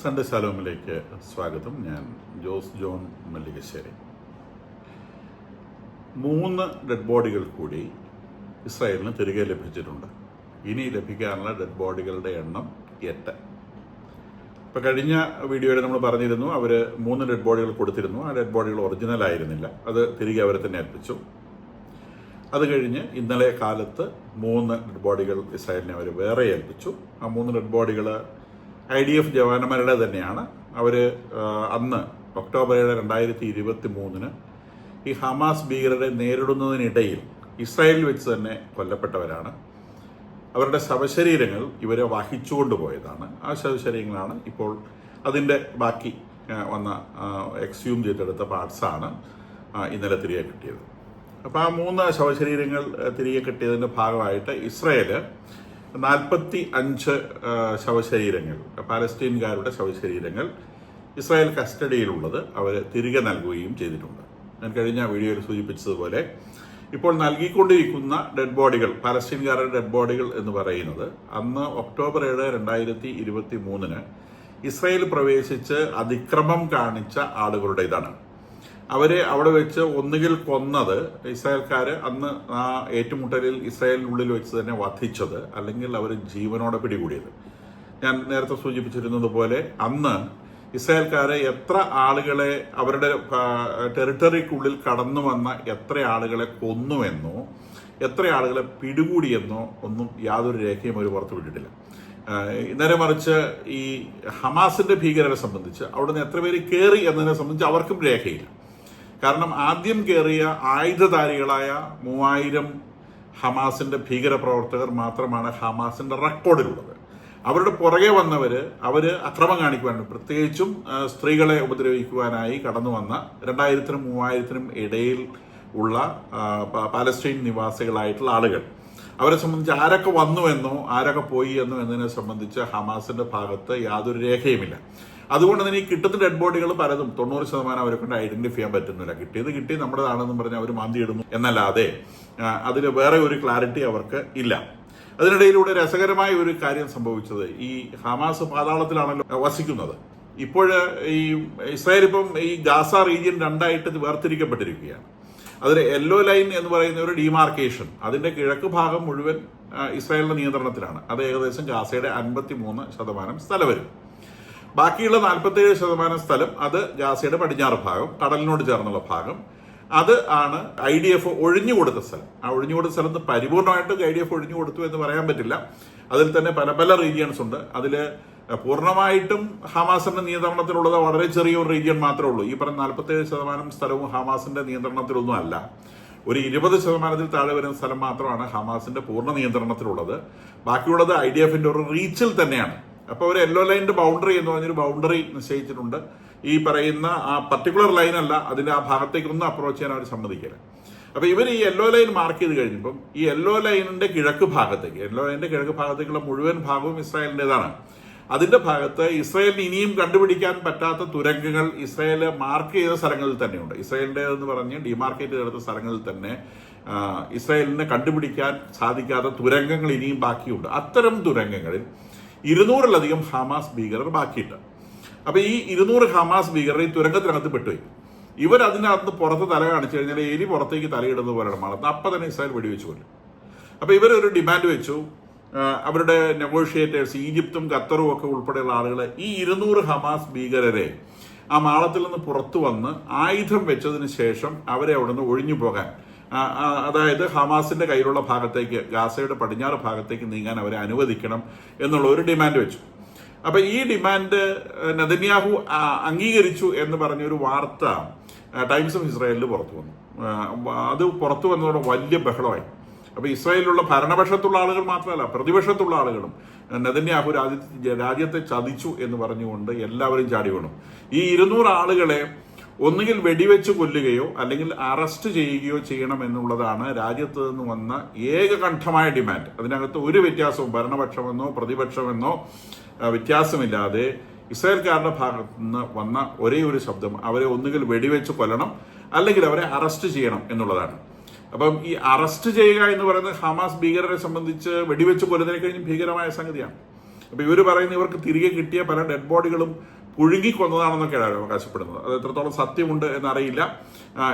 Sunday ശാലോമിലേക്ക് സ്വാഗതം. ഞാൻ Jose John Mallikassery. 3 dead ബോഡികൾ കൂടി ഇസ്രായേലിന് തിരികെ ലഭിച്ചിട്ടുണ്ട്. ഇനി ലഭിക്കാനുള്ള ഡെഡ് ബോഡികളുടെ എണ്ണം 8. ഇപ്പോൾ കഴിഞ്ഞ വീഡിയോയിൽ നമ്മൾ പറഞ്ഞിരുന്നു അവർ 3 ഡെഡ് ബോഡികൾ കൊടുത്തിരുന്നു. ആ ഡെഡ് ബോഡികൾ ഒറിജിനൽ ആയിരുന്നില്ല, അത് തിരികെ അവരെ തന്നെ ഏൽപ്പിച്ചു. അത് കഴിഞ്ഞ് ഇന്നലെ കാലത്ത് 3 ഡെഡ് ബോഡികൾ ഇസ്രായേലിനെ അവർ വേറെ ഏൽപ്പിച്ചു. ആ 3 ഡെഡ് ബോഡികൾ IDF ജവാന്മാരുടെ തന്നെയാണ്. അവർ അന്ന് ഒക്ടോബർ 2023 ഈ ഹമാസ് ഭീകരരെ നേരിടുന്നതിനിടയിൽ ഇസ്രായേലിൽ വെച്ച് തന്നെ കൊല്ലപ്പെട്ടവരാണ്. അവരുടെ ശവശരീരങ്ങൾ ഇവരെ വഹിച്ചുകൊണ്ട് പോയതാണ്. ആ ശവശരീരങ്ങളാണ് ഇപ്പോൾ അതിൻ്റെ ബാക്കി വന്ന എക്സ്യൂം ചെയ്തെടുത്ത പാർട്സാണ് ഇന്നലെ തിരികെ കിട്ടിയത്. അപ്പോൾ ആ 3 ശവശരീരങ്ങൾ തിരികെ കിട്ടിയതിൻ്റെ ഭാഗമായിട്ട് ഇസ്രായേൽ 45 ശവശരീരങ്ങൾ, പാലസ്തീൻകാരുടെ ശവശരീരങ്ങൾ ഇസ്രായേൽ കസ്റ്റഡിയിലുള്ളത് അവർ തിരികെ നൽകുകയും ചെയ്തിട്ടുണ്ട്. ഞാൻ കഴിഞ്ഞ വീഡിയോയിൽ സൂചിപ്പിച്ചതുപോലെ ഇപ്പോൾ നൽകിക്കൊണ്ടിരിക്കുന്ന ഡെഡ് ബോഡികൾ, പാലസ്തീൻകാരുടെ ഡെഡ് ബോഡികൾ എന്ന് പറയുന്നത് അന്ന് ഒക്ടോബർ 2023 ഇസ്രായേൽ പ്രവേശിച്ച് അതിക്രമം കാണിച്ച ആളുകളുടേതാണ്. അവരെ അവിടെ വെച്ച് ഒന്നുകിൽ കൊന്നത് ഇസ്രായേൽക്കാർ, അന്ന് ആ ഏറ്റുമുട്ടലിൽ ഇസ്രായേലിനുള്ളിൽ വെച്ച് തന്നെ വധിച്ചത്, അല്ലെങ്കിൽ അവർ ജീവനോടെ പിടികൂടിയത്. ഞാൻ നേരത്തെ സൂചിപ്പിച്ചിരുന്നത് പോലെ അന്ന് ഇസ്രായേൽക്കാരെ എത്ര ആളുകളെ അവരുടെ ടെറിട്ടറിക്കുള്ളിൽ കടന്നു വന്ന എത്ര ആളുകളെ കൊന്നുവെന്നോ എത്ര ആളുകളെ പിടികൂടിയെന്നോ ഒന്നും യാതൊരു രേഖയും അവർ പുറത്തുവിട്ടിട്ടില്ല. നേരെ മറിച്ച് ഈ ഹമാസിന്റെ ഭീകരരെ സംബന്ധിച്ച് അവിടുന്ന് എത്ര പേര് കയറി എന്നതിനെ സംബന്ധിച്ച് അവർക്കും രേഖയില്ല. കാരണം ആദ്യം കയറിയ ആയുധധാരികളായ 3000 ഹമാസിന്റെ ഭീകരപ്രവർത്തകർ മാത്രമാണ് ഹമാസിന്റെ റെക്കോർഡിലുള്ളത്. അവരുടെ പുറകെ വന്നവർ അക്രമം കാണിക്കുവാനും പ്രത്യേകിച്ചും സ്ത്രീകളെ ഉപദ്രവിക്കുവാനായി കടന്നു വന്ന 2000-നും 3000-നും ഇടയിൽ ഉള്ള പാലസ്തീൻ നിവാസികളായിട്ടുള്ള ആളുകൾ, അവരെ സംബന്ധിച്ച് ആരൊക്കെ വന്നുവെന്നോ ആരൊക്കെ പോയി എന്നോ എന്നതിനെ സംബന്ധിച്ച് ഹമാസിന്റെ ഭാഗത്ത് യാതൊരു രേഖയുമില്ല. അതുകൊണ്ട് തന്നെ ഈ കിട്ടുന്ന ഡെഡ് ബോഡികൾ പലതും 90% അവരെ കൊണ്ട് ഐഡന്റിഫൈ ചെയ്യാൻ പറ്റുന്നില്ല. കിട്ടി നമ്മുടേതാണെന്നും പറഞ്ഞ് അവർ മാന്തിയിടുന്നു എന്നല്ലാതെ അതിൽ വേറെ ഒരു ക്ലാരിറ്റി അവർക്ക് ഇല്ല. അതിനിടയിലൂടെ രസകരമായ ഒരു കാര്യം സംഭവിച്ചത്, ഈ ഹമാസ് പാതാളത്തിലാണല്ലോ വസിക്കുന്നത്. ഇപ്പോൾ ഈ ഇസ്രായേൽ ഇപ്പം ഈ ഗാസ റീജിയൻ 2ആയിട്ട് വേർതിരിക്കപ്പെട്ടിരിക്കുകയാണ്. അതിൽ യെല്ലോ ലൈൻ എന്ന് പറയുന്ന ഒരു ഡിമാർക്കേഷൻ, അതിന്റെ കിഴക്ക് ഭാഗം മുഴുവൻ ഇസ്രായേലിന്റെ നിയന്ത്രണത്തിലാണ്. അത് ഏകദേശം ഗാസയുടെ 53% സ്ഥലം വരും. ബാക്കിയുള്ള 47% സ്ഥലം അത് ഗാസയുടെ പടിഞ്ഞാറ് ഭാഗം, കടലിനോട് ചേർന്നുള്ള ഭാഗം, അത് ആണ് IDF ഒഴിഞ്ഞുകൊടുത്ത സ്ഥലം. ആ ഒഴിഞ്ഞുകൊടുത്ത സ്ഥലത്ത് പരിപൂർണമായിട്ട് IDF ഒഴിഞ്ഞുകൊടുത്തു എന്ന് പറയാൻ പറ്റില്ല. അതിൽ തന്നെ പല റീജിയൻസ് ഉണ്ട്. അതിൽ പൂർണ്ണമായിട്ടും ഹമാസിന്റെ നിയന്ത്രണത്തിലുള്ളത് വളരെ ചെറിയൊരു റീജിയൻ മാത്രമേ ഉള്ളൂ. ഈ പറഞ്ഞ 47% സ്ഥലവും ഹമാസിന്റെ നിയന്ത്രണത്തിലൊന്നും അല്ല. ഒരു 20% താഴെ വരുന്ന സ്ഥലം മാത്രമാണ് ഹമാസിന്റെ പൂർണ്ണ നിയന്ത്രണത്തിലുള്ളത്. ബാക്കിയുള്ളത് IDFന്റെ ഒരു റീച്ചിൽ തന്നെയാണ്. അപ്പോൾ ഒരു യെല്ലോ ലൈനിന്റെ ബൗണ്ടറി എന്ന് പറഞ്ഞൊരു ബൗണ്ടറി നിശ്ചയിച്ചിട്ടുണ്ട്. ഈ പറയുന്ന ആ പർട്ടിക്കുലർ ലൈൻ അല്ല, അതിന്റെ ആ ഭാഗത്തേക്കൊന്നും അപ്രോച്ച് ചെയ്യാൻ അവർ സമ്മതിക്കില്ല. അപ്പൊ ഇവർ ഈ യെല്ലോ ലൈൻ മാർക്ക് ചെയ്ത് കഴിഞ്ഞപ്പം ഈ യെല്ലോ ലൈനിന്റെ കിഴക്ക് ഭാഗത്തേക്കുള്ള മുഴുവൻ ഭാഗവും ഇസ്രായേലിൻ്റെതാണ്. അതിന്റെ ഭാഗത്ത് ഇസ്രായേലിന് ഇനിയും കണ്ടുപിടിക്കാൻ പറ്റാത്ത തുരങ്കങ്ങൾ ഇസ്രായേൽ മാർക്ക് ചെയ്ത സ്ഥലങ്ങളിൽ തന്നെയുണ്ട്. ഇസ്രായേലിൻ്റെതെന്ന് പറഞ്ഞ് ഡിമാർക്കേറ്റ് ചെയ്തെടുത്ത സ്ഥലങ്ങളിൽ തന്നെ ഇസ്രായേലിനെ കണ്ടുപിടിക്കാൻ സാധിക്കാത്ത തുരങ്കങ്ങൾ ഇനിയും ബാക്കിയുണ്ട്. അത്തരം തുരങ്കങ്ങളിൽ 200-ലധികം ഹമാസ് ഭീകരർ ബാക്കിയിട്ട്. അപ്പൊ ഈ 200 ഹമാസ് ഭീകരർ ഈ തുരങ്കത്തിനകത്ത് പെട്ടുപോയി. അതിനകത്ത് പുറത്ത് തല കാണിച്ചു കഴിഞ്ഞാൽ എലി പുറത്തേക്ക് തലയിടുന്നത് പോലെയാണ് മണത്ത്. അപ്പം തന്നെ ഇസ്രായേൽ വെടിവെച്ച് കൊല്ലും. അപ്പൊ ഇവരൊരു ഡിമാൻഡ് വെച്ചു. അവരുടെ നെഗോഷിയേറ്റേഴ്സ്, ഈജിപ്തും ഖത്തറും ഒക്കെ ഉൾപ്പെടെയുള്ള ആളുകൾ ഈ 200 ഹമാസ് ഭീകരരെ ആ മാളത്തിൽ നിന്ന് പുറത്തു വന്ന് ആയുധം വെച്ചതിന് ശേഷം അവരെ അവിടെ നിന്ന് ഒഴിഞ്ഞു പോകാൻ, അതായത് ഹമാസിന്റെ കയ്യിലുള്ള ഭാഗത്തേക്ക്, ഗാസയുടെ പടിഞ്ഞാറ് ഭാഗത്തേക്ക് നീങ്ങാൻ അവരെ അനുവദിക്കണം എന്നുള്ള ഒരു ഡിമാൻഡ് വെച്ചു. അപ്പൊ ഈ ഡിമാൻഡ് നെതന്യാഹു അംഗീകരിച്ചു എന്ന് പറഞ്ഞൊരു വാർത്ത ടൈംസ് ഓഫ് ഇസ്രായേലിൽ പുറത്തു വന്നു. അത് പുറത്തു വന്നതോടെ വലിയ ബഹളമായി. അപ്പൊ ഇസ്രായേലിലുള്ള ഭരണപക്ഷത്തുള്ള ആളുകൾ മാത്രമല്ല, പ്രതിപക്ഷത്തുള്ള ആളുകളും നെതന്യാഹു രാജ്യത്തെ ചതിച്ചു എന്ന് പറഞ്ഞുകൊണ്ട് എല്ലാവരും ചാടി വീണു. ഈ 200 ആളുകളെ ഒന്നുകിൽ വെടിവെച്ച് കൊല്ലുകയോ അല്ലെങ്കിൽ അറസ്റ്റ് ചെയ്യുകയോ ചെയ്യണം എന്നുള്ളതാണ് രാജ്യത്ത് നിന്ന് വന്ന ഏകകണ്ഠമായ ഡിമാൻഡ്. അതിനകത്ത് ഒരു വ്യത്യാസവും ഭരണപക്ഷമെന്നോ പ്രതിപക്ഷമെന്നോ വ്യത്യാസമില്ലാതെ ഇസ്രായേൽക്കാരുടെ ഭാഗത്ത് നിന്ന് വന്ന ഒരേ ഒരു ശബ്ദം, അവരെ ഒന്നുകിൽ വെടിവെച്ച് കൊല്ലണം അല്ലെങ്കിൽ അവരെ അറസ്റ്റ് ചെയ്യണം എന്നുള്ളതാണ്. അപ്പം ഈ അറസ്റ്റ് ചെയ്യുക എന്ന് പറയുന്നത് ഹമാസ് ഭീകരരെ സംബന്ധിച്ച് വെടിവെച്ച് കൊല്ലുന്നതിനെ കഴിഞ്ഞ് ഭീകരമായ സംഗതിയാണ്. അപ്പോൾ ഇവർ പറയുന്ന ഇവർക്ക് തിരികെ കിട്ടിയ പല ഡെഡ് ബോഡികളും പുഴുങ്ങിക്കൊന്നതാണെന്നൊക്കെയാണ് അവകാശപ്പെടുന്നത്. അത് എത്രത്തോളം സത്യമുണ്ട് എന്നറിയില്ല.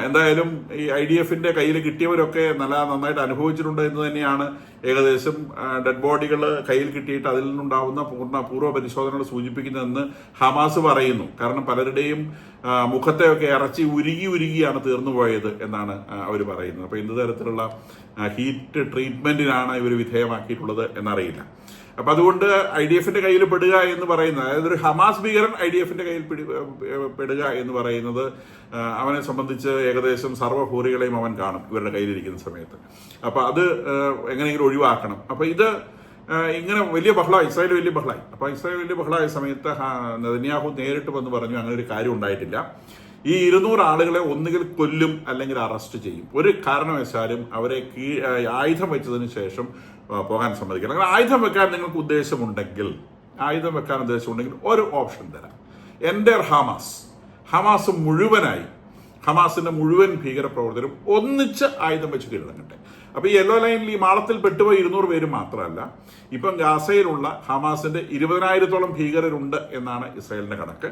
എന്തായാലും ഈ IDF-ന്റെ കയ്യിൽ കിട്ടിയവരൊക്കെ നന്നായിട്ട് അനുഭവിച്ചിട്ടുണ്ട് എന്ന് തന്നെയാണ് ഏകദേശം ഡെഡ് ബോഡികൾ കയ്യിൽ കിട്ടിയിട്ട് അതിൽ നിന്നുണ്ടാവുന്ന പൂർവ്വ പരിശോധനകൾ സൂചിപ്പിക്കുന്നതെന്ന് ഹമാസ് പറയുന്നു. കാരണം പലരുടെയും മുഖത്തെയൊക്കെ ഇറച്ചി ഉരുകിയാണ് തീർന്നു പോയത് എന്നാണ് അവർ പറയുന്നത്. അപ്പോൾ എന്ത് തരത്തിലുള്ള ഹീറ്റ് ട്രീറ്റ്മെന്റിനാണ് ഇവർ വിധേയമാക്കിയിട്ടുള്ളത് എന്നറിയില്ല. അപ്പൊ അതുകൊണ്ട് IDF-ന്റെ കയ്യിൽ പെടുക എന്ന് പറയുന്നത്, അതായത് ഒരു ഹമാസ് ഭീകരൻ IDF-ന്റെ കയ്യിൽ പെടുക എന്ന് പറയുന്നത് അവനെ സംബന്ധിച്ച് ഏകദേശം സർവ്വഹൂറികളെയും അവൻ കാണും ഇവരുടെ കയ്യിലിരിക്കുന്ന സമയത്ത്. അപ്പൊ അത് എങ്ങനെയെങ്കിലും ഒഴിവാക്കണം. അപ്പൊ ഇത് ഇങ്ങനെ വലിയ ബഹളമായി, ഇസ്രായേൽ വലിയ ബഹളമായി. അപ്പൊ ഇസ്രായേൽ വലിയ ബഹളമായ സമയത്ത് നെതന്യാഹു നേരിട്ട് വന്ന് പറഞ്ഞു അങ്ങനെ ഒരു കാര്യം ഉണ്ടായിട്ടില്ല. ഈ 200 ആളുകളെ ഒന്നുകിൽ കൊല്ലും അല്ലെങ്കിൽ അറസ്റ്റ് ചെയ്യും. ഒരു കാരണവശാലും അവരെ ആയുധം വെച്ചതിന് ശേഷം പോകാൻ സമ്മതിക്കില്ല. അങ്ങനെ ആയുധം വെക്കാൻ നിങ്ങൾക്ക് ഉദ്ദേശമുണ്ടെങ്കിൽ ഒരു ഓപ്ഷൻ തരാം. എൻ്റെ ഹമാസ് മുഴുവനായി, ഹമാസിന്റെ മുഴുവൻ ഭീകരപ്രവർത്തകരും ഒന്നിച്ച് ആയുധം വെച്ച് കീഴടങ്ങട്ടെ. അപ്പൊ ഈ യെല്ലോ ലൈനിൽ ഈ മാളത്തിൽ പെട്ടുപോയി 200 പേര് മാത്രമല്ല, ഇപ്പം ഗാസയിലുള്ള ഹമാസിന്റെ 20,000-ഓളം ഭീകരരുണ്ട് എന്നാണ് ഇസ്രായേലിന്റെ കണക്ക്.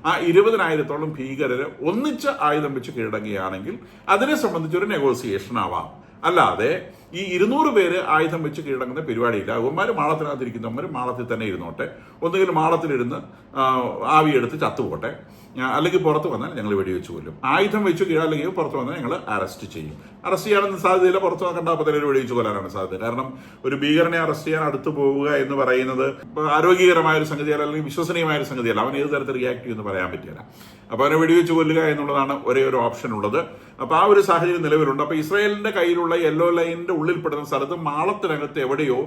ആ 20,000-ഓളം ഭീകരര് ഒന്നിച്ച് ആയുധം വെച്ച് കീഴടങ്ങുകയാണെങ്കിൽ അതിനെ സംബന്ധിച്ചൊരു നെഗോസിയേഷൻ ആവാം. അല്ലാതെ ഈ 200 പേര് ആയുധം വെച്ച് കീഴടങ്ങുന്ന പരിപാടിയില്ല. അവന്മാർ മാളത്തിനകത്തിരിക്കുന്നവന്മാർ മാളത്തിൽ തന്നെ ഇരുന്നോട്ടെ, ഒന്നുകിൽ മാളത്തിലിരുന്ന് ആവിയെടുത്ത് ചത്തുപോട്ടെ, അല്ലെങ്കിൽ പുറത്ത് വന്നാൽ ഞങ്ങൾ വെടിവെച്ച് കൊല്ലും. ആയുധം വെച്ച് അല്ലെങ്കിൽ പുറത്ത് വന്നാൽ ഞങ്ങൾ അറസ്റ്റ് ചെയ്യും. അറസ്റ്റ് ചെയ്യാനൊന്നും സാധ്യതയില്ല. പുറത്ത് കണ്ടാൽ തന്നെ വെടിവെച്ച് കൊല്ലാനാണ് സാധ്യത. കാരണം ഒരു ഭീകരനെ അറസ്റ്റ് ചെയ്യാൻ അടുത്ത് പോവുക എന്ന് പറയുന്നത് ആരോഗ്യകരമായ ഒരു സംഗതിയല്ല, അല്ലെങ്കിൽ വിശ്വസനീയമായ ഒരു സംഗതിയല്ല. അവൻ ഏത് തരത്തിൽ റിയാക്ട് ചെയ്യുമെന്ന് പറയാൻ പറ്റില്ല. അപ്പൊ അവനെ വെടിവെച്ച് കൊല്ലുക എന്നുള്ളതാണ് ഒരേ ഒരു ഓപ്ഷൻ ഉള്ളത്. അപ്പൊ ആ ഒരു സാഹചര്യം നിലവിലുണ്ട്. അപ്പൊ ഇസ്രായേലിന്റെ കയ്യിലുള്ള യെല്ലോ ലൈനിന്റെ ഉള്ളിൽപ്പെടുന്ന സ്ഥലത്ത് മാളത്തിനകത്ത് എവിടെയോ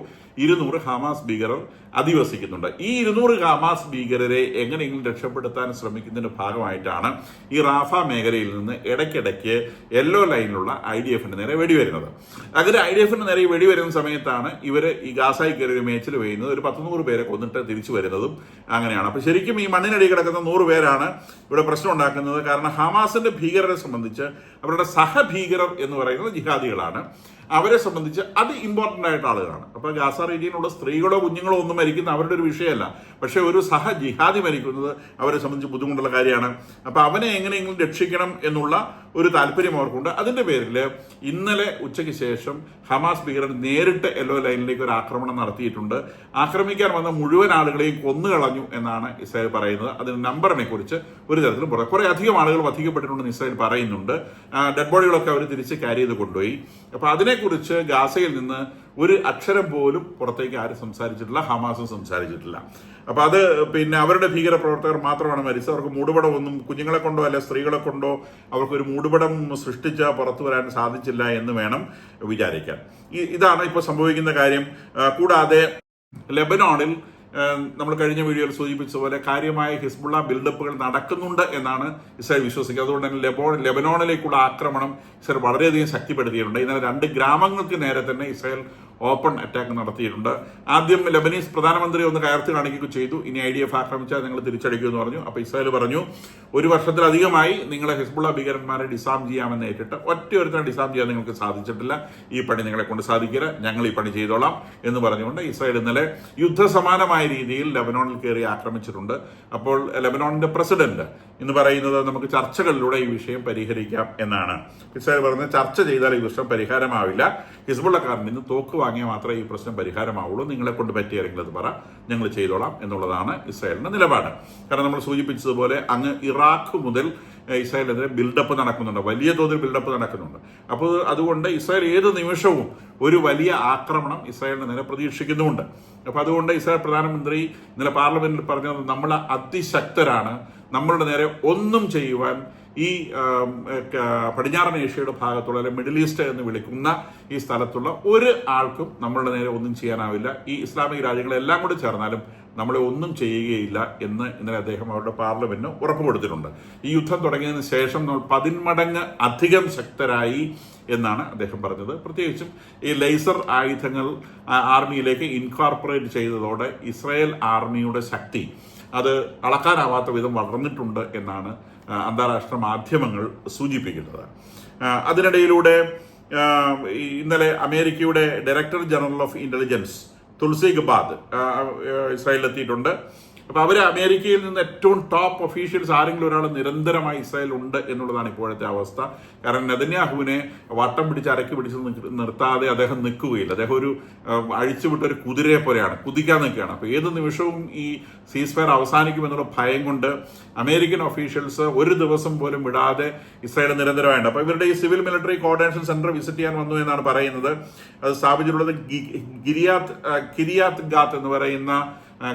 200 ഹമാസ് ഭീകരർ അധിവസിക്കുന്നുണ്ട്. ഈ 200 ഹമാസ് ഭീകരരെ എങ്ങനെയെങ്കിലും രക്ഷപ്പെടുത്താൻ ശ്രമിക്കുന്നതിന്റെ ഭാഗമായിട്ടാണ് ഈ റാഫ മേഖലയിൽ നിന്ന് ഇടയ്ക്കിടയ്ക്ക് യെല്ലോ ലൈനിലുള്ള IDF-ന്റെ നേരെ വെടിവരുന്നത്. അങ്ങനെ IDF-ന്റെ നേരെ വെടിവരുന്ന സമയത്താണ് ഇവര് ഈ ഗാസയിൽ കയറി മേച്ചിൽ പെയ്യുന്നത്. ഒരു 100 പേരെ കൊന്നിട്ട് തിരിച്ചു വരുന്നതും അങ്ങനെയാണ്. അപ്പൊ ശരിക്കും ഈ മണ്ണിനടി കിടക്കുന്ന 100 പേരാണ് ഇവിടെ പ്രശ്നം ഉണ്ടാക്കുന്നത്. കാരണം ഹമാസിന്റെ ഭീകരരെ സംബന്ധിച്ച് അവരുടെ സഹഭീകരർ എന്ന് പറയുന്നത് ജിഹാദികളാണ്. അവരെ സംബന്ധിച്ച് അത് ഇമ്പോർട്ടൻ്റ് ആയിട്ട് ആളുകളാണ്. അപ്പോൾ ഗാസ റീജിയനിലുള്ള സ്ത്രീകളോ കുഞ്ഞുങ്ങളോ ഒന്നും മരിക്കുന്ന അവരുടെ ഒരു വിഷയമല്ല. പക്ഷേ ഒരു സഹ ജിഹാദി മരിക്കുന്നത് അവരെ സംബന്ധിച്ച് ബുദ്ധിമുട്ടുള്ള കാര്യമാണ്. അപ്പോൾ അവനെ എങ്ങനെയെങ്കിലും രക്ഷിക്കണം എന്നുള്ള ഒരു താല്പര്യം അവർക്കുണ്ട്. അതിൻ്റെ പേരിൽ ഇന്നലെ ഉച്ചയ്ക്ക് ശേഷം ഹമാസ് ഭീകരർ നേരിട്ട് യെല്ലോ ലൈനിലേക്ക് ഒരു ആക്രമണം നടത്തിയിട്ടുണ്ട്. ആക്രമിക്കാൻ വന്ന മുഴുവൻ ആളുകളെയും കൊന്നുകളഞ്ഞു എന്നാണ് ഇസ്രായേൽ പറയുന്നത്. അതിന് നമ്പറിനെ കുറിച്ച് ഒരു തരത്തിലും കുറെ അധികം ആളുകൾ വധിക്കപ്പെട്ടിട്ടുണ്ടെന്ന് ഇസ്രായേൽ പറയുന്നുണ്ട്. ഡെഡ് ബോഡികളൊക്കെ അവർ തിരിച്ച് ക്യാരി ചെയ്ത് കൊണ്ടുപോയി. അപ്പോൾ അതിനെക്കുറിച്ച് ഗാസയിൽ നിന്ന് ഒരു അക്ഷരം പോലും പുറത്തേക്ക് ആരും സംസാരിച്ചിട്ടില്ല, ഹമാസും സംസാരിച്ചിട്ടില്ല. അപ്പൊ അത് അവരുടെ ഭീകരപ്രവർത്തകർ മാത്രമാണ് മരിച്ചത്. അവർക്ക് മൂടുപടമൊന്നും കുഞ്ഞുങ്ങളെ കൊണ്ടോ അല്ലെ സ്ത്രീകളെ കൊണ്ടോ അവർക്കൊരു മൂടുപടം സൃഷ്ടിച്ച് പുറത്തു വരാൻ സാധിച്ചില്ല എന്ന് വേണം വിചാരിക്കാൻ. ഇതാണ് ഇപ്പോൾ സംഭവിക്കുന്ന കാര്യം. കൂടാതെ ലെബനോണിൽ നമ്മൾ കഴിഞ്ഞ വീഡിയോയിൽ സൂചിപ്പിച്ചതുപോലെ കാര്യമായ ഹിസ്ബുള്ള ബിൽഡപ്പുകൾ നടക്കുന്നുണ്ട് എന്നാണ് ഇസ്രായേൽ വിശ്വസിക്കുന്നത്. അതുകൊണ്ട് തന്നെ ലെബനോണിലേക്കുള്ള ആക്രമണം ഇസ്രായേൽ വളരെയധികം ശക്തിപ്പെടുത്തിയിട്ടുണ്ട്. ഇന്നലെ 2 ഗ്രാമങ്ങൾക്ക് നേരെ തന്നെ ഇസ്രായേൽ ഓപ്പൺ അറ്റാക്ക് നടത്തിയിട്ടുണ്ട്. ആദ്യം ലെബനീസ് പ്രധാനമന്ത്രി ഒന്ന് കയർത്ത് കാണിക്കുകയും ചെയ്തു. ഇനി IDF ആക്രമിച്ചാൽ നിങ്ങൾ തിരിച്ചടിക്കുമെന്ന് പറഞ്ഞു. അപ്പോൾ ഇസ്രായേൽ പറഞ്ഞു 1 വർഷത്തിലധികമായി നിങ്ങളെ ഹിസ്ബുള്ള ഭീകരന്മാരെ ഡിസാം ചെയ്യാമെന്ന് ഏറ്റിട്ട് ഒറ്റയൊരുത്തരം ഡിസാം ചെയ്യാൻ നിങ്ങൾക്ക് സാധിച്ചിട്ടില്ല. ഈ പണി നിങ്ങളെ കൊണ്ട് സാധിക്കില്ല, ഞങ്ങൾ ഈ പണി ചെയ്തോളാം എന്ന് പറഞ്ഞുകൊണ്ട് ഇസ്രായേൽ ഇന്നലെ യുദ്ധസമാനമായ രീതിയിൽ ലെബനോണിൽ കയറി ആക്രമിച്ചിട്ടുണ്ട്. അപ്പോൾ ലെബനോണിന്റെ പ്രസിഡന്റ് എന്ന് പറയുന്നത് നമുക്ക് ചർച്ചകളിലൂടെ ഈ വിഷയം പരിഹരിക്കാം എന്നാണ്. ഇസ്രായേൽ പറഞ്ഞത് ചർച്ച ചെയ്താൽ ഈ വിഷയം പരിഹാരമാവില്ല, ഹിസ്ബുള്ളക്കാരിൽ നിന്ന് തോക്ക് വാങ്ങിയാൽ മാത്രമേ ഈ പ്രശ്നം പരിഹാരമാവുള്ളൂ, നിങ്ങളെ കൊണ്ട് പറ്റിയാരെങ്കിലും അത് പറ, ഞങ്ങൾ ചെയ്തോളാം എന്നുള്ളതാണ് ഇസ്രായേലിന്റെ നിലപാട്. കാരണം നമ്മൾ സൂചിപ്പിച്ചതുപോലെ അങ്ങ് ഇറാഖ് മുതൽ ഇസ്രായേലിനെതിരെ ബിൽഡപ്പ് നടക്കുന്നുണ്ട്, വലിയ തോതിൽ ബിൽഡപ്പ് നടക്കുന്നുണ്ട്. അപ്പോൾ അതുകൊണ്ട് ഇസ്രായേൽ ഏത് നിമിഷവും ഒരു വലിയ ആക്രമണം ഇസ്രായേലിന് നേരെ പ്രതീക്ഷിക്കുന്നുമുണ്ട്. അപ്പോൾ അതുകൊണ്ട് ഇസ്രായേൽ പ്രധാനമന്ത്രി ഇന്നലെ പാർലമെന്റിൽ പറഞ്ഞത് നമ്മൾ അതിശക്തരാണ്, നമ്മളുടെ നേരെ ഒന്നും ചെയ്യുവാൻ ഈ പടിഞ്ഞാറൻ ഏഷ്യയുടെ ഭാഗത്തുള്ള അല്ലെങ്കിൽ മിഡിൽ ഈസ്റ്റ് എന്ന് വിളിക്കുന്ന ഈ സ്ഥലത്തുള്ള ഒരു ആൾക്കും നമ്മളുടെ നേരെ ഒന്നും ചെയ്യാനാവില്ല. ഈ ഇസ്ലാമിക രാജ്യങ്ങളെല്ലാം കൂടി ചേർന്നാലും നമ്മളെ ഒന്നും ചെയ്യുകയില്ല എന്ന് ഇന്നലെ അദ്ദേഹം അവരുടെ പാർലമെന്റിന് ഉറപ്പ് കൊടുത്തിട്ടുണ്ട്. ഈ യുദ്ധം തുടങ്ങിയതിന് ശേഷം നമ്മൾ 10 മടങ്ങ് അധികം ശക്തരായി എന്നാണ് അദ്ദേഹം പറഞ്ഞത്. പ്രത്യേകിച്ചും ഈ ലേസർ ആയുധങ്ങൾ ആർമിയിലേക്ക് ഇൻകോർപ്പറേറ്റ് ചെയ്തതോടെ ഇസ്രായേൽ ആർമിയുടെ ശക്തി അത് അളക്കാനാവാത്ത വിധം വളർന്നിട്ടുണ്ട് എന്നാണ് അന്താരാഷ്ട്ര മാധ്യമങ്ങൾ സൂചിപ്പിക്കുന്നത്. അതിനിടയിലൂടെ ഇന്നലെ അമേരിക്കയുടെ director general of intelligence Tulsi Gabbard ഇസ്രായേലിലെത്തിയിട്ടുണ്ട്. അപ്പോൾ അവർ അമേരിക്കയിൽ നിന്ന് ഏറ്റവും ടോപ്പ് ഒഫീഷ്യൽസ് ആരെങ്കിലും ഒരാൾ നിരന്തരമായി ഇസ്രായേൽ ഉണ്ട് എന്നുള്ളതാണ് ഇപ്പോഴത്തെ അവസ്ഥ. കാരണം നെതന്യാഹുവിനെ വട്ടം പിടിച്ച് അരക്കി പിടിച്ച് നിർത്താതെ അദ്ദേഹം നിൽക്കുകയില്ല. അദ്ദേഹം ഒരു അഴിച്ചുവിട്ട ഒരു കുതിരയെ പോലെയാണ്, കുതിക്കാൻ നിൽക്കുകയാണ്. അപ്പോൾ ഏത് നിമിഷവും ഈ സീസ് ഫയർ അവസാനിക്കുമെന്നുള്ള ഭയം കൊണ്ട് അമേരിക്കൻ ഒഫീഷ്യൽസ് ഒരു ദിവസം പോലും വിടാതെ ഇസ്രായേൽ നിരന്തരമായിട്ടുണ്ട്. അപ്പോൾ ഇവരുടെ ഈ civil military coordination centre visit ചെയ്യാൻ വന്നു എന്നാണ് പറയുന്നത്. അത് സ്ഥാപിച്ചിട്ടുള്ളത് കിരിയാത്ത് ഗാത്ത് എന്ന് പറയുന്ന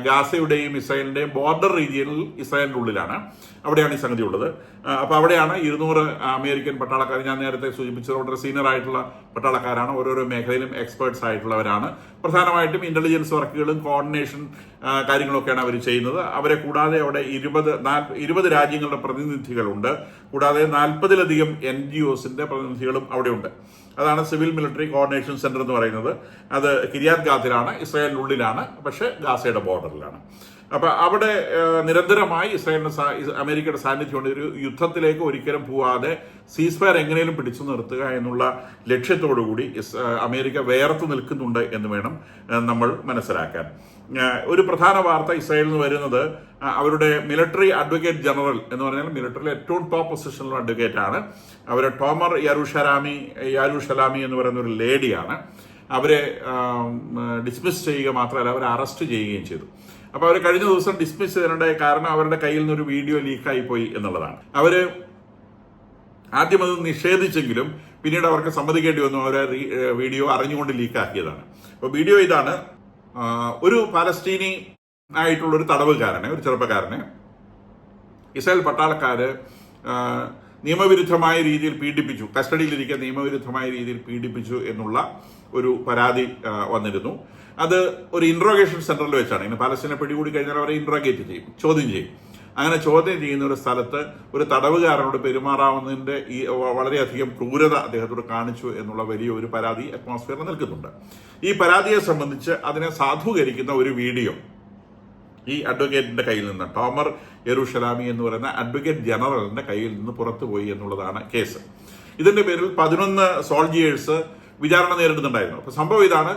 ഗാസയുടെയും ഇസ്രായേലിന്റെയും ബോർഡർ റീജിയനിൽ ഇസ്രായേലിന്റെ ഉള്ളിലാണ്. അവിടെയാണ് ഈ സംഗതി ഉള്ളത്. അപ്പോൾ അവിടെയാണ് 200 അമേരിക്കൻ പട്ടാളക്കാർ, ഞാൻ നേരത്തെ സൂചിപ്പിച്ചത് വളരെ സീനിയർ ആയിട്ടുള്ള പട്ടാളക്കാരാണ്, ഓരോരോ മേഖലയിലും എക്സ്പേർട്സ് ആയിട്ടുള്ളവരാണ്. പ്രധാനമായിട്ടും ഇന്റലിജൻസ് വർക്കുകളും കോർഡിനേഷൻ കാര്യങ്ങളൊക്കെയാണ് അവർ ചെയ്യുന്നത്. അവരെ കൂടാതെ അവിടെ 20 രാജ്യങ്ങളുടെ പ്രതിനിധികളുണ്ട്. കൂടാതെ 40-ലധികം NGOസിന്റെ പ്രതിനിധികളും അവിടെയുണ്ട്. അതാണ് സിവിൽ മിലിറ്ററി കോർഡിനേഷൻ സെന്റർ എന്ന് പറയുന്നത്. അത് കിരിയാത്ത് ഗാത്തിലാണ്, ഇസ്രായേലിനുള്ളിലാണ്, പക്ഷേ ഗാസയുടെ ബോർഡറിലാണ്. അപ്പൊ അവിടെ നിരന്തരമായി അമേരിക്കയുടെ സാന്നിധ്യമുണ്ട്. ഒരു യുദ്ധത്തിലേക്ക് ഒരിക്കലും പോവാതെ സീസ് ഫയർ എങ്ങനെയും പിടിച്ചു നിർത്തുക എന്നുള്ള ലക്ഷ്യത്തോടുകൂടി അമേരിക്ക വേർത്ത് നിൽക്കുന്നുണ്ട് എന്ന് വേണം നമ്മൾ മനസ്സിലാക്കാൻ. ഒരു പ്രധാന വാർത്ത ഇസ്രായേലിൽ നിന്ന് വരുന്നത് അവരുടെ മിലിറ്ററി അഡ്വക്കേറ്റ് ജനറൽ എന്ന് പറഞ്ഞാൽ മിലിറ്ററിയിലെ ഏറ്റവും ടോപ്പ് പൊസിഷനിലുള്ള അഡ്വക്കേറ്റ് ആണ്. അവർ ടോമർ യാരുഷലാമി എന്ന് പറയുന്ന ഒരു ലേഡിയാണ്. അവരെ ഡിസ്മിസ് ചെയ്യുക മാത്രമല്ല, അവരെ അറസ്റ്റ് ചെയ്യുകയും ചെയ്തു. അപ്പോൾ അവർ കഴിഞ്ഞ ദിവസം ഡിസ്മിസ് ചെയ്തതിനുണ്ടായ കാരണം അവരുടെ കയ്യിൽ നിന്നൊരു വീഡിയോ ലീക്കായി പോയി എന്നുള്ളതാണ്. അവര് ആദ്യം അത് നിഷേധിച്ചെങ്കിലും പിന്നീട് അവർക്ക് സമ്മതിക്കേണ്ടി വന്നു. അവരെ വീഡിയോ അറിഞ്ഞുകൊണ്ട് ലീക്കാക്കിയതാണ്. അപ്പോൾ വീഡിയോ ഇതാണ്. ഒരു പാലസ്തീനി ആയിട്ടുള്ള ഒരു തടവുകാരനെ, ഒരു ചെറുപ്പക്കാരനെ ഇസ്രായേൽ പട്ടാളക്കാര് നിയമവിരുദ്ധമായ രീതിയിൽ പീഡിപ്പിച്ചു, കസ്റ്റഡിയിലിരിക്കാൻ നിയമവിരുദ്ധമായ രീതിയിൽ പീഡിപ്പിച്ചു എന്നുള്ള ഒരു പരാതി വന്നിരുന്നു. അത് ഒരു ഇൻട്രോഗേഷൻ സെന്ററിൽ വെച്ചാണ്. ഇങ്ങനെ പാലസ്തീനെ പിടികൂടി കഴിഞ്ഞാൽ അവരെ ഇൻട്രോഗേറ്റ് ചെയ്യും, ചോദ്യം ചെയ്യും. അങ്ങനെ ചോദ്യം ചെയ്യുന്ന ഒരു സ്ഥലത്ത് ഒരു തടവുകാരനോട് പെരുമാറാവുന്നതിന്റെ ഈ വളരെയധികം ക്രൂരത അദ്ദേഹത്തോട് കാണിച്ചു എന്നുള്ള വലിയ ഒരു പരാതി അറ്റ്മോസ്ഫിയറിൽ നിൽക്കുന്നുണ്ട്. ഈ പരാതിയെ സംബന്ധിച്ച് അതിനെ സാധൂകരിക്കുന്ന ഒരു വീഡിയോ ഈ അഡ്വക്കേറ്റിന്റെ കയ്യിൽ നിന്ന്, ടോമർ യെരുഷലാമി എന്ന് പറയുന്ന അഡ്വക്കേറ്റ് ജനറലിന്റെ കയ്യിൽ നിന്ന് പുറത്തുപോയി എന്നുള്ളതാണ് കേസ്. ഇതിന്റെ പേരിൽ 11 സോൾജിയേഴ്സ് വിചാരണ നേരിടുന്നുണ്ടായിരുന്നു. അപ്പൊ സംഭവം ഇതാണ്.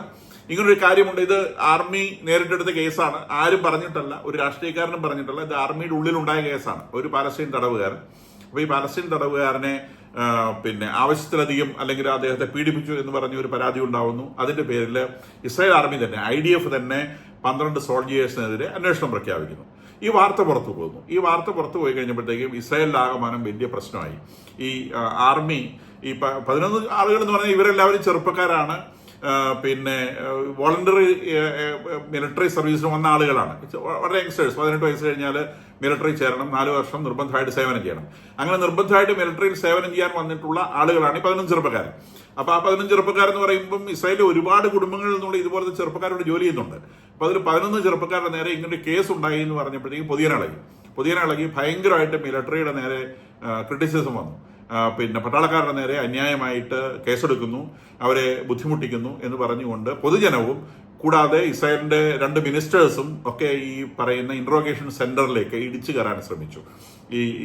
ഇങ്ങനൊരു കാര്യമുണ്ട്. ഇത് ആർമി നേരിട്ടെടുത്ത കേസാണ്. ആരും പറഞ്ഞിട്ടല്ല, ഒരു രാഷ്ട്രീയക്കാരനും പറഞ്ഞിട്ടല്ല. ഇത് ആർമിയുടെ ഉള്ളിലുണ്ടായ കേസാണ്. ഒരു പാലസ്തീൻ തടവുകാരൻ. അപ്പൊ ഈ പാലസ്തീൻ തടവുകാരനെ ആവശ്യത്തിലധികം അല്ലെങ്കിൽ അദ്ദേഹത്തെ പീഡിപ്പിച്ചു എന്ന് പറഞ്ഞ ഒരു പരാതി ഉണ്ടാവുന്നു. അതിന്റെ പേരിൽ ഇസ്രായേൽ ആർമി തന്നെ, IDF തന്നെ 12 സോൾജിയേഴ്സിനെതിരെ അന്വേഷണം പ്രഖ്യാപിക്കുന്നു. ഈ വാർത്ത പുറത്തു പോകുന്നു. ഈ വാർത്ത പുറത്തു പോയി കഴിഞ്ഞപ്പോഴത്തേക്കും ഇസ്രായേലിലാകമാനം വലിയ പ്രശ്നമായി. ഈ ആർമി, ഈ 11 ആളുകൾ എന്ന് പറഞ്ഞാൽ ഇവരെല്ലാവരും ചെറുപ്പക്കാരാണ്. വോളണ്ടറി മിലിറ്ററി സർവീസിന് വന്ന ആളുകളാണ്. വളരെ യങ്സ്റ്റേഴ്സ്. 18 വയസ്സ് കഴിഞ്ഞാൽ മിലിറ്ററി ചേരണം, 4 വർഷം നിർബന്ധമായിട്ട് സേവനം ചെയ്യണം. അങ്ങനെ നിർബന്ധമായിട്ട് മിലിറ്ററിയിൽ സേവനം ചെയ്യാൻ വന്നിട്ടുള്ള ആളുകളാണ് ഈ 15 ചെറുപ്പക്കാർ. അപ്പൊ ആ 15 ചെറുപ്പക്കാരെന്ന് പറയുമ്പം ഇസ്രായേലിൽ ഒരുപാട് കുടുംബങ്ങളിൽ നിന്നുള്ള ഇതുപോലത്തെ ചെറുപ്പക്കാരോട് ജോലി ചെയ്യുന്നുണ്ട്. അപ്പൊ അതിൽ 11 ചെറുപ്പക്കാരുടെ നേരെ ഇങ്ങനെ കേസ് ഉണ്ടായി എന്ന് പറഞ്ഞപ്പോഴത്തേക്കും പൊതിയനിളകി ഭയങ്കരമായിട്ട് മിലിറ്ററിയുടെ നേരെ ക്രിറ്റിസിസം വന്നു. പട്ടാളക്കാരുടെ നേരെ അന്യായമായിട്ട് കേസെടുക്കുന്നു, അവരെ ബുദ്ധിമുട്ടിക്കുന്നു എന്ന് പറഞ്ഞുകൊണ്ട് പൊതുജനവും കൂടാതെ ഇസ്രായേലിന്റെ 2 മിനിസ്റ്റേഴ്സും ഒക്കെ ഈ പറയുന്ന ഇൻട്രോഗേഷൻ സെന്ററിലേക്ക് ഇടിച്ചു കയറാൻ ശ്രമിച്ചു.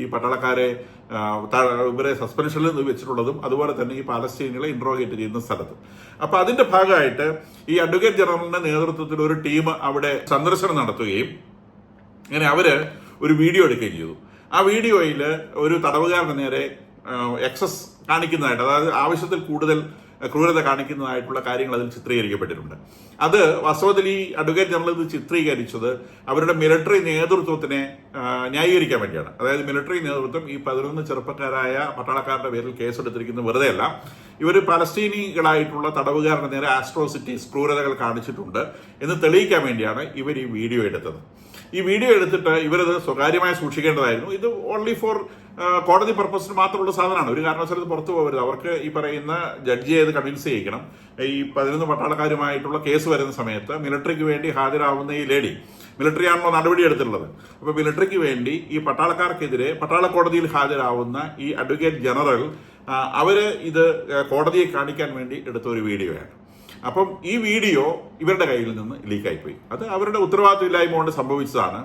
ഈ പട്ടാളക്കാരെ ഇവരെ സസ്പെൻഷനിൽ വെച്ചിട്ടുള്ളതും അതുപോലെ തന്നെ ഈ പാലസ്തീനികളെ ഇൻട്രോഗേറ്റ് ചെയ്യുന്ന സ്ഥലത്ത്. അപ്പൊ അതിന്റെ ഭാഗമായിട്ട് ഈ അഡ്വക്കേറ്റ് ജനറലിന്റെ നേതൃത്വത്തിൽ ഒരു ടീം അവിടെ സന്ദർശനം നടത്തുകയും അങ്ങനെ അവര് ഒരു വീഡിയോ എടുക്കുകയും ചെയ്തു. ആ വീഡിയോയിൽ ഒരു തടവുകാരന്റെ നേരെ എക്സസ് കാണിക്കുന്നതായിട്ട്, അതായത് ആവശ്യത്തിൽ കൂടുതൽ ക്രൂരത കാണിക്കുന്നതായിട്ടുള്ള കാര്യങ്ങൾ അതിൽ ചിത്രീകരിക്കപ്പെട്ടിട്ടുണ്ട്. അത് വാസ്തവത്തിൽ ഈ അഡ്വക്കേറ്റ് ജനറൽ ഇത് ചിത്രീകരിച്ചത് അവരുടെ മിലിറ്ററി നേതൃത്വത്തിനെ ന്യായീകരിക്കാൻ വേണ്ടിയാണ്. അതായത് മിലിറ്ററി നേതൃത്വം ഈ 11 ചെറുപ്പക്കാരായ പട്ടാളക്കാരുടെ പേരിൽ കേസെടുത്തിരിക്കുന്നത് വെറുതെയല്ല. ഇവർ പലസ്തീനികളായിട്ടുള്ള തടവുകാരുടെ നേരെ ആസ്ട്രോസിറ്റീസ്, ക്രൂരതകൾ കാണിച്ചിട്ടുണ്ട് എന്ന് തെളിയിക്കാൻ വേണ്ടിയാണ് ഇവർ ഈ വീഡിയോ എടുത്തത്. ഈ വീഡിയോ എടുത്തിട്ട് ഇവരത് സ്വകാര്യമായി സൂക്ഷിക്കേണ്ടതായിരുന്നു. ഇത് ഓൺലി ഫോർ കോടതി പർപ്പസിന് മാത്രമുള്ള സാധനമാണ്. ഒരു കാരണവശാലും പുറത്തു പോകരുത്. അവർക്ക് ഈ പറയുന്ന ജഡ്ജിയെ അത് കൺവിൻസ് ചെയ്യിക്കണം. ഈ 11 പട്ടാളക്കാരുമായിട്ടുള്ള കേസ് വരുന്ന സമയത്ത് മിലിറ്ററിക്ക് വേണ്ടി ഹാജരാവുന്ന ഈ ലേഡി, മിലിറ്ററി ആണല്ലോ നടപടി എടുത്തിട്ടുള്ളത്. അപ്പൊ മിലിറ്ററിക്ക് വേണ്ടി ഈ പട്ടാളക്കാർക്കെതിരെ പട്ടാള കോടതിയിൽ ഹാജരാവുന്ന ഈ അഡ്വക്കേറ്റ് ജനറൽ അവര് ഇത് കോടതിയെ കാണിക്കാൻ വേണ്ടി എടുത്ത ഒരു വീഡിയോയാണ്. അപ്പം ഈ വീഡിയോ ഇവരുടെ കയ്യിൽ നിന്ന് ലീക്കായിപ്പോയി. അത് അവരുടെ ഉത്തരവാദിത്വമില്ലായ്മ കൊണ്ട് സംഭവിച്ചതാണ്.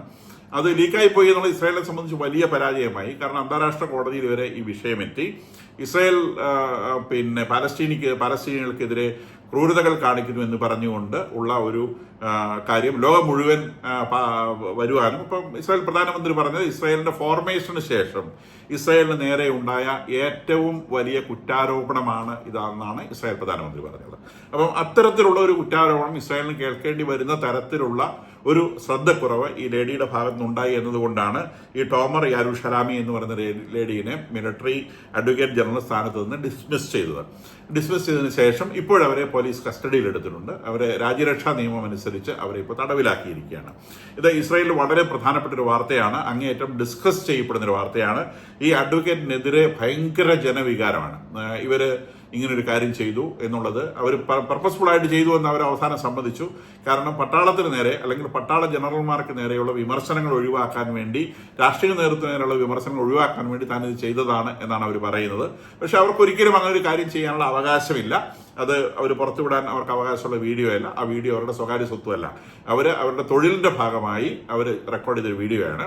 അത് ലീക്കായി പോയി എന്നുള്ള ഇസ്രായേലിനെ സംബന്ധിച്ച് വലിയ പരാജയമായി. കാരണം അന്താരാഷ്ട്ര കോടതിയിൽ വരെ ഈ വിഷയമെത്തി. ഇസ്രായേൽ പാലസ്തീനികൾക്കെതിരെ ക്രൂരതകൾ കാണിക്കുന്നു എന്ന് പറഞ്ഞുകൊണ്ട് ഉള്ള ഒരു കാര്യം ലോകം മുഴുവൻ വരുവാനും ഇപ്പം ഇസ്രായേൽ പ്രധാനമന്ത്രി പറഞ്ഞത് ഇസ്രായേലിന്റെ ഫോർമേഷന് ശേഷം ഇസ്രായേലിന് നേരെ ഉണ്ടായ ഏറ്റവും വലിയ കുറ്റാരോപണമാണ് ഇതാണെന്നാണ് ഇസ്രായേൽ പ്രധാനമന്ത്രി പറഞ്ഞത്. അപ്പം അത്തരത്തിലുള്ള ഒരു കുറ്റാരോപണം ഇസ്രായേലിന് കേൾക്കേണ്ടി വരുന്ന തരത്തിലുള്ള ഒരു ശ്രദ്ധക്കുറവ് ഈ ലേഡിയുടെ ഭാഗത്തുനിന്നുണ്ടായി എന്നതുകൊണ്ടാണ് ഈ ടോമർ യാരുഷലാമി എന്ന് പറയുന്ന ലേഡിയെ മിലിറ്ററി അഡ്വക്കേറ്റ് ജനറൽ സ്ഥാനത്ത് നിന്ന് ഡിസ്മിസ് ചെയ്തതിനു ശേഷം ഇപ്പോഴവരെ പോലീസ് കസ്റ്റഡിയിൽ എടുത്തിട്ടുണ്ട്. അവരെ രാജ്യരക്ഷാ നിയമം അനുസരിച്ച് അവരെ ഇപ്പോൾ തടവിലാക്കിയിരിക്കുകയാണ്. ഇത് ഇസ്രായേലിൽ വളരെ പ്രധാനപ്പെട്ട ഒരു വാർത്തയാണ്, അങ്ങേയറ്റം ഡിസ്കസ് ചെയ്യപ്പെടുന്ന ഒരു വാർത്തയാണ്. ഈ അഡ്വക്കേറ്റിനെതിരെ ഭയങ്കര ജനവികാരമാണ്. ഇവര് ഇങ്ങനൊരു കാര്യം ചെയ്തു എന്നുള്ളത് അവർ പർപ്പസ്ഫുൾ ആയിട്ട് ചെയ്തു എന്ന് അവർ അവസാനം സമ്മതിച്ചു. കാരണം പട്ടാളത്തിന് നേരെ അല്ലെങ്കിൽ പട്ടാള ജനറൽമാർക്ക് നേരെയുള്ള വിമർശനങ്ങൾ ഒഴിവാക്കാൻ വേണ്ടി, രാഷ്ട്രീയ നേതൃത്വത്തിന് നേരെയുള്ള വിമർശനങ്ങൾ ഒഴിവാക്കാൻ വേണ്ടി താൻ ഇത് ചെയ്തതാണ് എന്നാണ് അവർ പറയുന്നത്. പക്ഷെ അവർക്ക് ഒരിക്കലും അങ്ങനെ ഒരു കാര്യം ചെയ്യാനുള്ള അവകാശമില്ല. അത് അവർ പുറത്തുവിടാൻ അവർക്ക് അവകാശമുള്ള വീഡിയോ അല്ല. ആ വീഡിയോ അവരുടെ സ്വകാര്യ സ്വത്തുമല്ല. അവരുടെ തൊഴിലിന്റെ ഭാഗമായി അവർ റെക്കോർഡ് ചെയ്തൊരു വീഡിയോ ആണ്.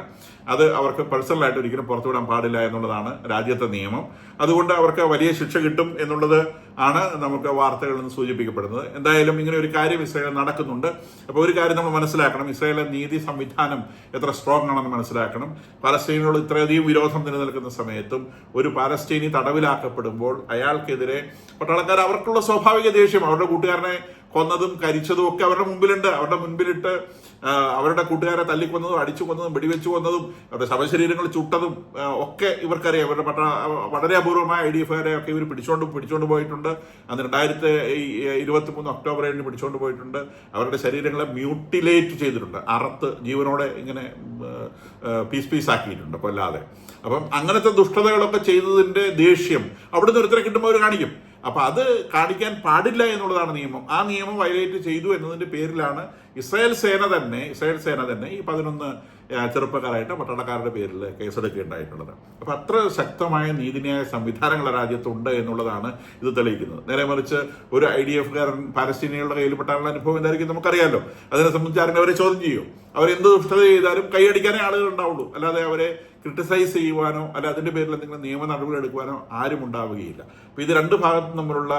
അത് അവർക്ക് പേഴ്സണലായിട്ട് ഒരിക്കലും പുറത്തുവിടാൻ പാടില്ല എന്നുള്ളതാണ് രാജ്യത്തെ നിയമം. അതുകൊണ്ട് അവർക്ക് വലിയ ശിക്ഷ കിട്ടും എന്നുള്ളത് ആണ് നമുക്ക് വാർത്തകളിൽ നിന്ന് സൂചിപ്പിക്കപ്പെടുന്നത്. എന്തായാലും ഇങ്ങനെ ഒരു കാര്യം ഇസ്രായേൽ നടക്കുന്നുണ്ട്. അപ്പോൾ ഒരു കാര്യം നമ്മൾ മനസ്സിലാക്കണം, ഇസ്രായേലിലെ നീതി സംവിധാനം എത്ര സ്ട്രോങ് ആണെന്ന് മനസ്സിലാക്കണം. പാലസ്തീനോട് ഇത്രയധികം വിരോധം നിലനിൽക്കുന്ന സമയത്തും ഒരു പാലസ്തീനി തടവിലാക്കപ്പെടുമ്പോൾ അയാൾക്കെതിരെ പട്ടാളക്കാർ അവർക്കുള്ള സ്വാഭാവിക ദേഷ്യം, അവരുടെ കൂട്ടുകാരനെ കൊന്നതും കരിച്ചതും ഒക്കെ അവരുടെ മുമ്പിലുണ്ട്. അവരുടെ മുൻപിലിട്ട് അവരുടെ കൂട്ടുകാരെ തല്ലിക്കൊന്നതും അടിച്ചു കൊന്നതും വെടിവെച്ചു കൊന്നതും അവരുടെ ശവശരീരങ്ങൾ ചുട്ടതും ഒക്കെ ഇവർക്കറിയാം. ഇവരുടെ വളരെ അപൂർവമായ IDF-കാരെ ഒക്കെ ഇവർ പിടിച്ചോണ്ട് പോയിട്ടുണ്ട്. അന്ന് 2023 ഒക്ടോബർ 7 പിടിച്ചോണ്ട് പോയിട്ടുണ്ട്. അവരുടെ ശരീരങ്ങളെ മ്യൂട്ടിലേറ്റ് ചെയ്തിട്ടുണ്ട്, അറുത്ത് ജീവനോടെ ഇങ്ങനെ പീസ് ആക്കിയിട്ടുണ്ട് കൊല്ലാതെ. അപ്പം അങ്ങനത്തെ ദുഷ്ടതകളൊക്കെ ചെയ്തതിന്റെ ദേഷ്യം അവിടുന്ന് ഒരുത്തരെ കിട്ടുമ്പോൾ അവർ കാണിക്കും. അപ്പൊ അത് കാണിക്കാൻ പാടില്ല എന്നുള്ളതാണ് നിയമം. ആ നിയമം വയലേറ്റ് ചെയ്തു എന്നതിന്റെ പേരിലാണ് ഇസ്രായേൽ സേന തന്നെ ഈ 11 ചെറുപ്പക്കാരായിട്ട് പട്ടാളക്കാരുടെ പേരിൽ കേസെടുക്കുകയുണ്ടായിട്ടുള്ളത്. അപ്പൊ അത്ര ശക്തമായ നീതിന്യായ സംവിധാനങ്ങൾ രാജ്യത്തുണ്ട് എന്നുള്ളതാണ് ഇത് തെളിയിക്കുന്നത്. നേരെ മറിച്ച് ഒരു IDF-കാരൻ പാലസ്തീനികളുടെ കയ്യിൽപ്പെട്ടാനുള്ള അനുഭവം എന്തായിരിക്കും നമുക്കറിയാമല്ലോ. അതിനെ സംബന്ധിച്ച് ആരെങ്കിലും അവരെ ചോദ്യം ചെയ്യും. അവരെന്ത് ദുഷ്ടത ചെയ്താലും കൈയടിക്കാനേ ആളുകൾ ഉണ്ടാവുള്ളൂ, അല്ലാതെ അവരെ ക്രിട്ടിസൈസ് ചെയ്യുവാനോ അല്ല അതിന്റെ പേരിൽ എന്തെങ്കിലും നിയമ നടപടി എടുക്കുവാനോ ആരും ഉണ്ടാവുകയില്ല. അപ്പൊ ഇത് രണ്ട് ഭാഗത്തും തമ്മിലുള്ള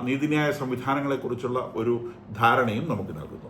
നീതിന്യായ സംവിധാനങ്ങളെ കുറിച്ചുള്ള ഒരു ധാരണയും നമുക്ക് നൽകുന്നു.